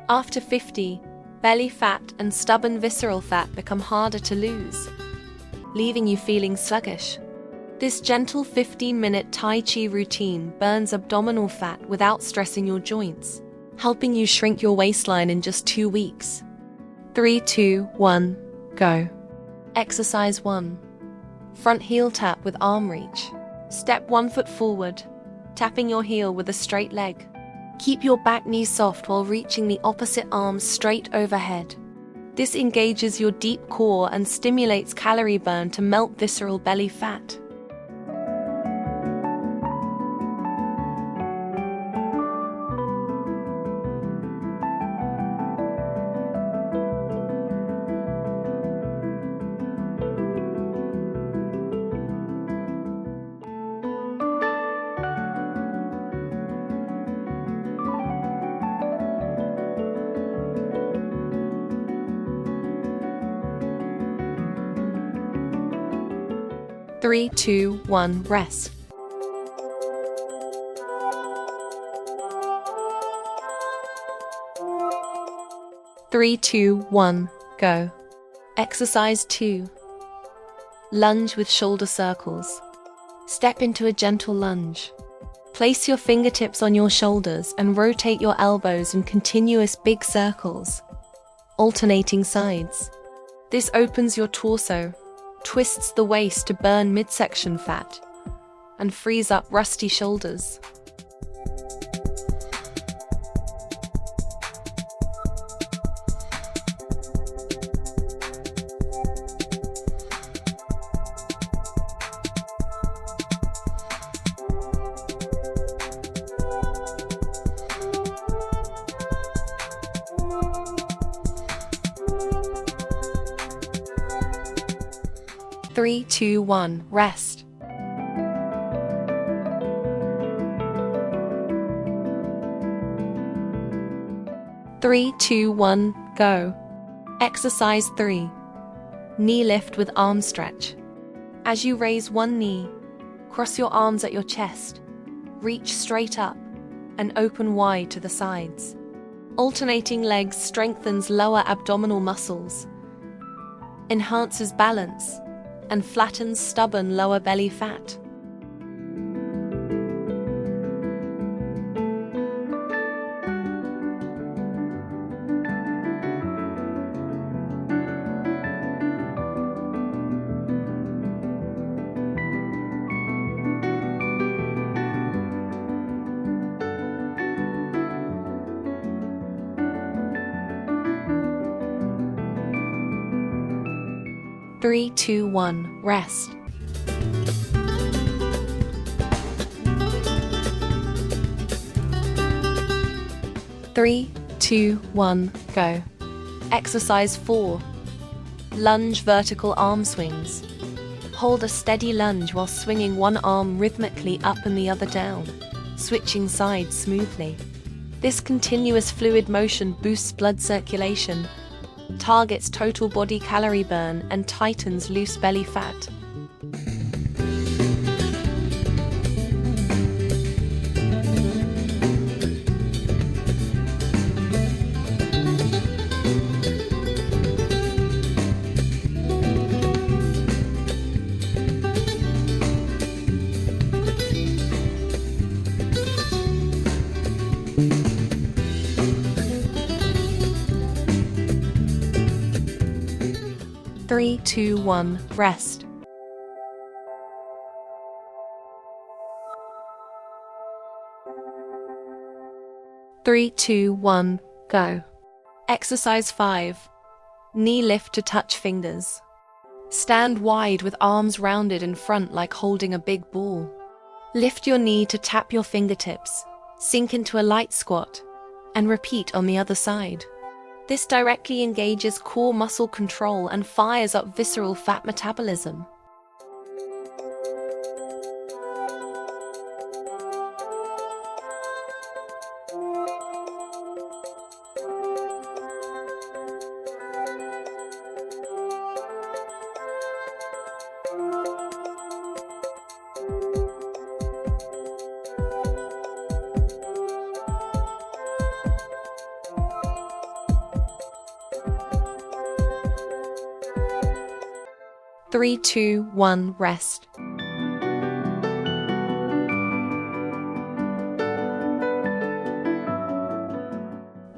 After 50, belly fat and stubborn visceral fat become harder to lose, leaving you feeling sluggish. This gentle 15-minute Tai Chi routine burns abdominal fat without stressing your joints, helping you shrink your waistline in just 2 weeks. 3, 2, 1, go. Exercise 1. Front heel tap with arm reach. Step 1 foot forward, tapping your heel with a straight leg. Keep your back knee soft while reaching the opposite arm straight overhead. This engages your deep core and stimulates calorie burn to melt visceral belly fat. Three, 2, 1, rest. 3, 2, 1, go. Exercise 2. Lunge with shoulder circles. Step into a gentle lunge. Place your fingertips on your shoulders and rotate your elbows in continuous big circles, alternating sides. This opens your torso, twists the waist to burn midsection fat, and frees up rusty shoulders. Three, 2, 1, rest. 3, 2, 1, go. Exercise 3. Knee lift with arm stretch. As you raise one knee, cross your arms at your chest, reach straight up, and open wide to the sides. Alternating legs strengthens lower abdominal muscles, enhances balance, and flattens stubborn lower belly fat. Three, 2, 1, rest. 3, 2, 1, go. Exercise 4. Lunge vertical arm swings. Hold a steady lunge while swinging one arm rhythmically up and the other down, switching sides smoothly. This continuous fluid motion boosts blood circulation, targets total body calorie burn, and tightens loose belly fat. Three, 2, 1, rest. 3, 2, 1, go. Exercise 5. Knee lift to touch fingers. Stand wide with arms rounded in front like holding a big ball. Lift your knee to tap your fingertips, sink into a light squat, and repeat on the other side. This directly engages core muscle control and fires up visceral fat metabolism. 3, 2, 1, rest.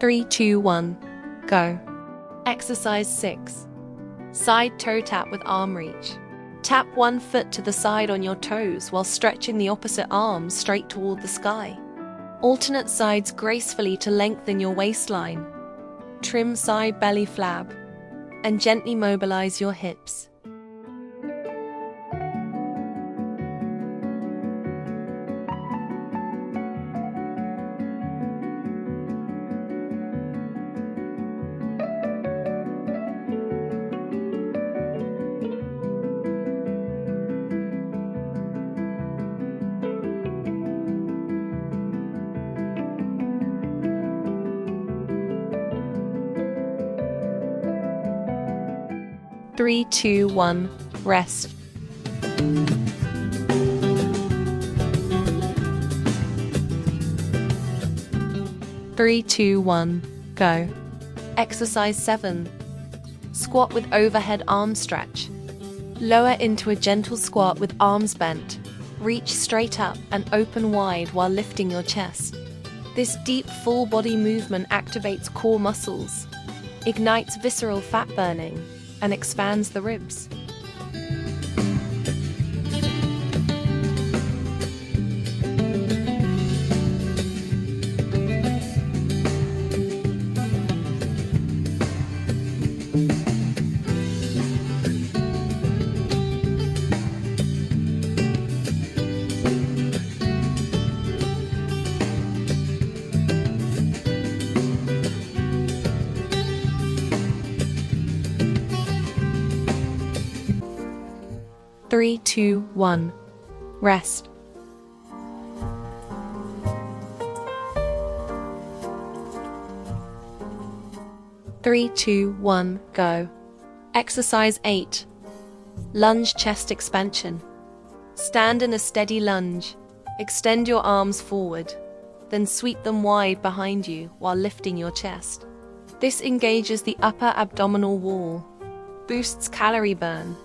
3, 2, 1, go. Exercise 6. Side toe tap with arm reach. Tap one foot to the side on your toes while stretching the opposite arm straight toward the sky. Alternate sides gracefully to lengthen your waistline. Trim side belly flab and gently mobilize your hips. Three, two, one, rest. 3, 2, 1, go. Exercise 7. Squat with overhead arm stretch. Lower into a gentle squat with arms bent. Reach straight up and open wide while lifting your chest. This deep full body movement activates core muscles, ignites visceral fat burning, and expands the ribs. Three, two, one, rest. 3, 2, 1, go. Exercise 8. Lunge chest expansion. Stand in a steady lunge. Extend your arms forward, then sweep them wide behind you while lifting your chest. This engages the upper abdominal wall, boosts calorie burn,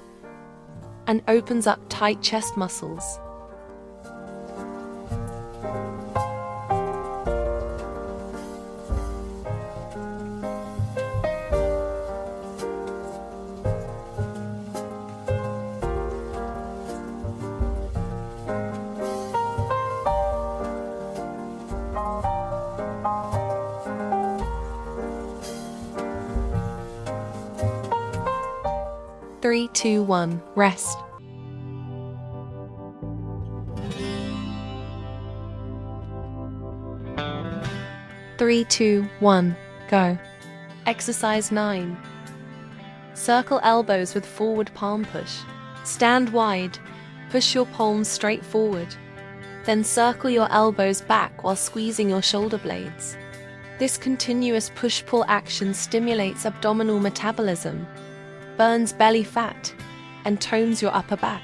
and opens up tight chest muscles. Three, two, one, rest. 3, 2, 1, go. Exercise 9. Circle elbows with forward palm push. Stand wide, push your palms straight forward. Then circle your elbows back while squeezing your shoulder blades. This continuous push-pull action stimulates abdominal metabolism, burns belly fat, and tones your upper back.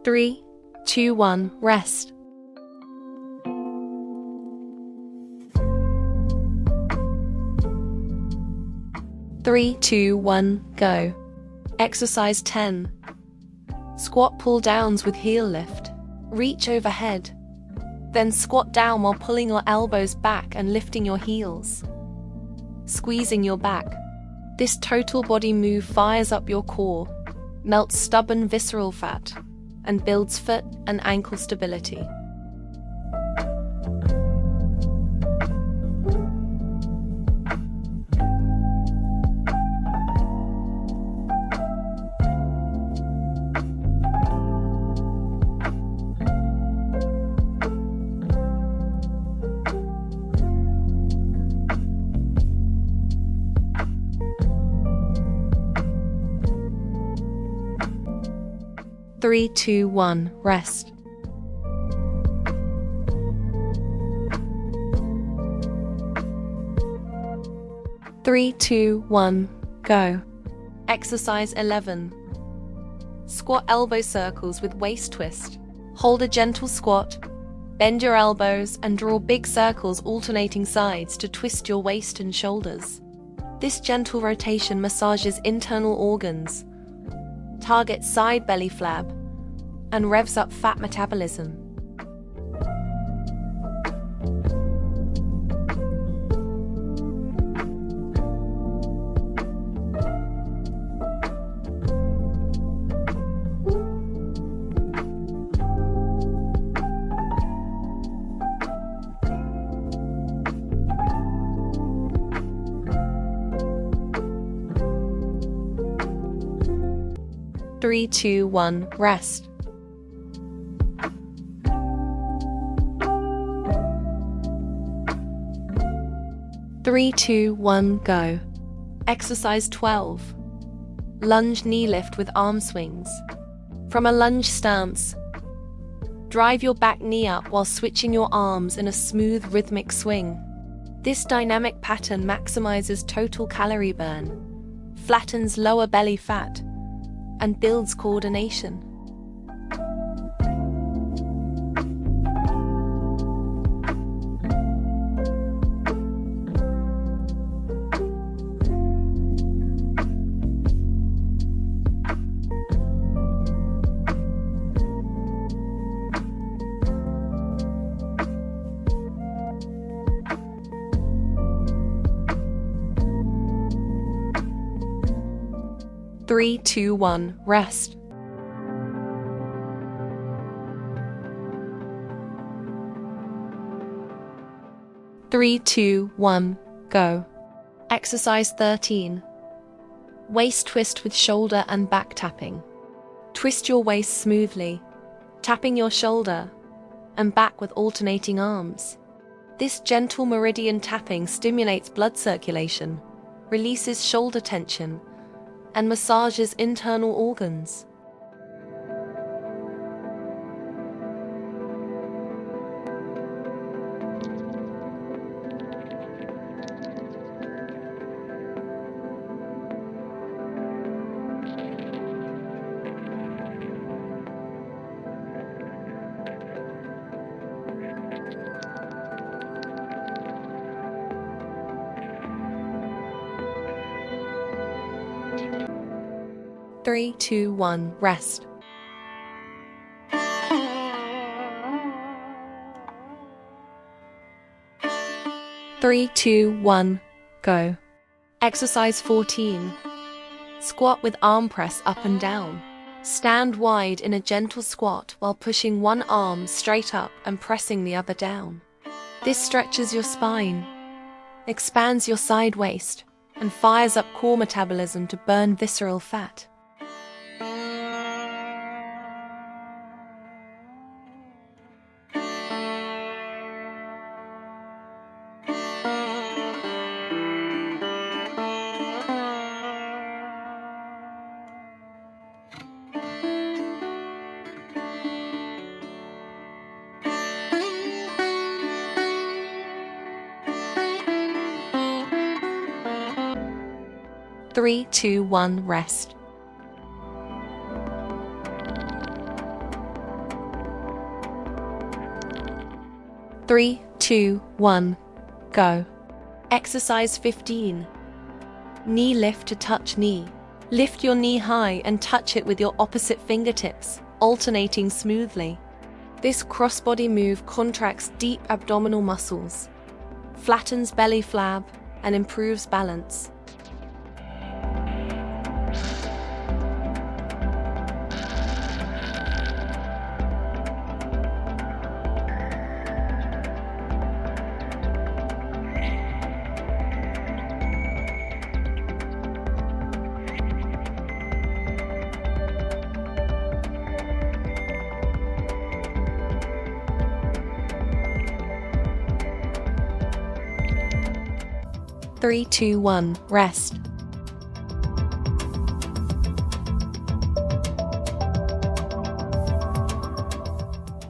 Three, two, one, rest. 3, 2, 1, go. Exercise 10. Squat pull downs with heel lift. Reach overhead. Then squat down while pulling your elbows back and lifting your heels, squeezing your back. This total body move fires up your core, melts stubborn visceral fat, and builds foot and ankle stability. Three, two, one, rest. 3, 2, 1, go. Exercise 11. Squat elbow circles with waist twist. Hold a gentle squat, bend your elbows and draw big circles alternating sides to twist your waist and shoulders. This gentle rotation massages internal organs, targets side belly flab, and revs up fat metabolism. Three, two, one, rest. 3, 2, 1, go. Exercise 12. Lunge knee lift with arm swings. From a lunge stance, drive your back knee up while switching your arms in a smooth rhythmic swing. This dynamic pattern maximizes total calorie burn, flattens lower belly fat, and builds coordination. Three, two, one, rest. 3, 2, 1, go. Exercise 13. Waist twist with shoulder and back tapping. Twist your waist smoothly, tapping your shoulder and back with alternating arms. This gentle meridian tapping stimulates blood circulation, releases shoulder tension, and massages internal organs. Three, two, one, rest. 3, 2, 1, go. Exercise 14. Squat with arm press up and down. Stand wide in a gentle squat while pushing one arm straight up and pressing the other down. This stretches your spine, expands your side waist, and fires up core metabolism to burn visceral fat. Three, two, one, rest. 3, 2, 1, go. Exercise 15. Knee lift to touch knee. Lift your knee high and touch it with your opposite fingertips, alternating smoothly. This crossbody move contracts deep abdominal muscles, flattens belly flab, and improves balance. Three, two, one, rest.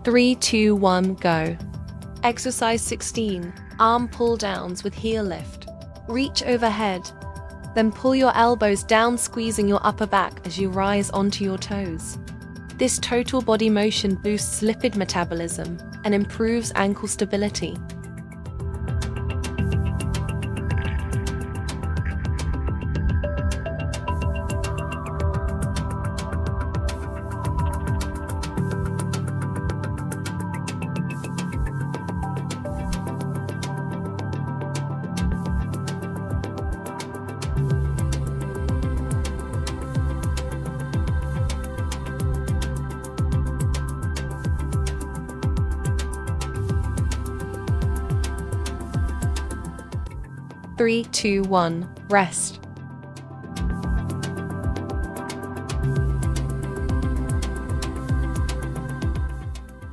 3, 2, 1, go. Exercise 16. Arm pull downs with heel lift. Reach overhead, then pull your elbows down, squeezing your upper back as you rise onto your toes. This total body motion boosts lipid metabolism and improves ankle stability. Three, two, one, rest.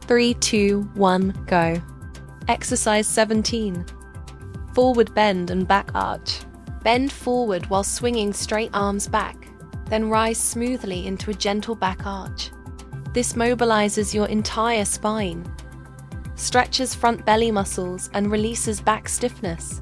3, 2, 1, go. Exercise 17. Forward bend and back arch. Bend forward while swinging straight arms back, then rise smoothly into a gentle back arch. This mobilizes your entire spine, stretches front belly muscles, and releases back stiffness.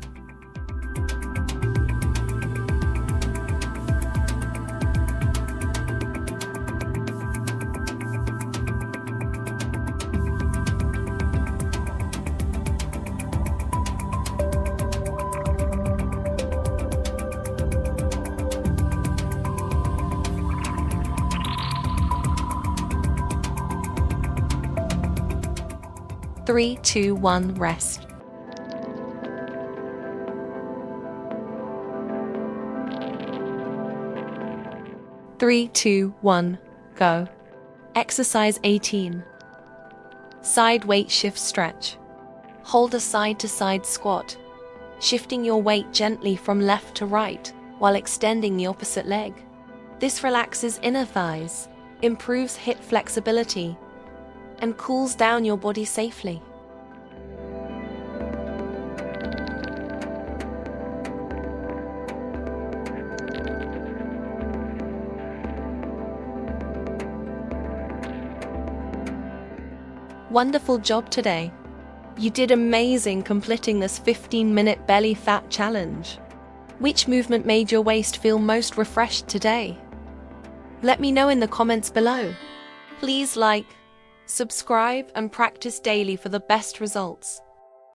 Three, two, one, rest. 3, 2, 1, go. Exercise 18. Side weight shift stretch. Hold a side-to-side squat, shifting your weight gently from left to right while extending the opposite leg. This relaxes inner thighs, improves hip flexibility, and cools down your body safely. Wonderful job today. You did amazing completing this 15-minute belly fat challenge. Which movement made your waist feel most refreshed today? Let me know in the comments below. Please like, subscribe, and practice daily for the best results.